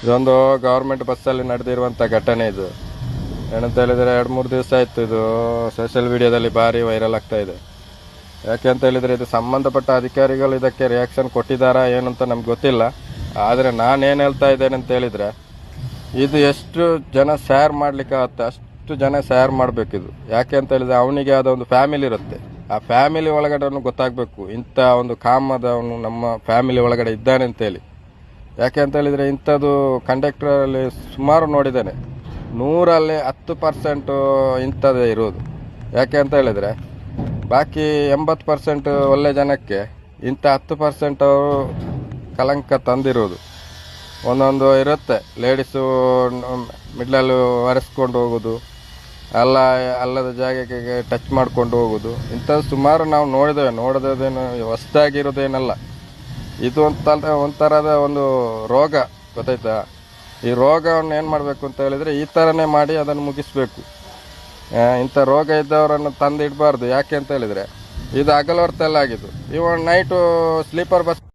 ಇದೊಂದು ಗೌರ್ಮೆಂಟ್ ಬಸ್ಸಲ್ಲಿ ನಡೆದಿರುವಂಥ ಘಟನೆ ಇದು. ಏನಂತ ಹೇಳಿದರೆ 2-3 ದಿವಸ ಆಯಿತು ಇದು ಸೋಷಿಯಲ್ ಮೀಡಿಯಾದಲ್ಲಿ ಭಾರಿ ವೈರಲ್ ಆಗ್ತಾ ಇದೆ. ಯಾಕೆ ಅಂತ ಹೇಳಿದರೆ ಇದು ಸಂಬಂಧಪಟ್ಟ ಅಧಿಕಾರಿಗಳು ಇದಕ್ಕೆ ರಿಯಾಕ್ಷನ್ ಕೊಟ್ಟಿದ್ದಾರಾ ಏನು ಅಂತ ನಮ್ಗೆ ಗೊತ್ತಿಲ್ಲ. ಆದರೆ ನಾನೇನು ಹೇಳ್ತಾ ಇದ್ದೇನೆ ಅಂತ ಹೇಳಿದರೆ, ಇದು ಎಷ್ಟು ಜನ ಶೇರ್ ಮಾಡಲಿಕ್ಕಾಗತ್ತೆ ಅಷ್ಟು ಜನ ಶೇರ್ ಮಾಡಬೇಕಿದು. ಯಾಕೆ ಅಂತ ಹೇಳಿದರೆ ಅವನಿಗೆ ಆದ ಒಂದು ಫ್ಯಾಮಿಲಿ ಇರುತ್ತೆ. ಆ ಫ್ಯಾಮಿಲಿ ಒಳಗಡೆ ಗೊತ್ತಾಗಬೇಕು ಇಂಥ ಒಂದು ಕಾಮದವನು ನಮ್ಮ ಫ್ಯಾಮಿಲಿ ಒಳಗಡೆ ಇದ್ದಾನೆ ಅಂತೇಳಿ. ಯಾಕೆ ಅಂತ ಹೇಳಿದರೆ ಇಂಥದ್ದು ಕಂಡಕ್ಟರಲ್ಲಿ ಸುಮಾರು ನೋಡಿದ್ದೇನೆ, 100ರಲ್ಲಿ 10% ಇಂಥದ್ದೇ ಇರೋದು. ಯಾಕೆ ಅಂತ ಹೇಳಿದರೆ ಬಾಕಿ 80% ಒಳ್ಳೆ ಜನಕ್ಕೆ ಇಂಥ 10% ಅವರು ಕಲಂಕ ತಂದಿರೋದು. ಒಂದೊಂದು ಇರುತ್ತೆ, ಲೇಡೀಸು ಮಿಡ್ಲಲ್ಲಿ ಒರೆಸ್ಕೊಂಡು ಹೋಗೋದು, ಅಲ್ಲದ ಜಾಗಕ್ಕೆ ಟಚ್ ಮಾಡ್ಕೊಂಡು ಹೋಗೋದು, ಇಂಥದ್ದು ಸುಮಾರು ನಾವು ನೋಡಿದೇನು ಹೊಸದಾಗಿರೋದೇನಲ್ಲ. ಇದು ಒಂಥರದ ಒಂದು ರೋಗ, ಗೊತ್ತಾಯ್ತಾ? ಈ ರೋಗವನ್ನು ಏನು ಮಾಡಬೇಕು ಅಂತ ಹೇಳಿದರೆ ಈ ಥರನೇ ಮಾಡಿ ಅದನ್ನು ಮುಗಿಸ್ಬೇಕು. ಇಂಥ ರೋಗ ಇದ್ದವರನ್ನು ತಂದು ಇಡಬಾರ್ದು. ಯಾಕೆ ಅಂತ ಹೇಳಿದರೆ ಇದು ಹಗಲು ಹೊರತೆಲ್ಲ ಆಗಿದ್ದು. ಇವಾಗ ನೈಟು ಸ್ಲೀಪರ್ ಬಸ್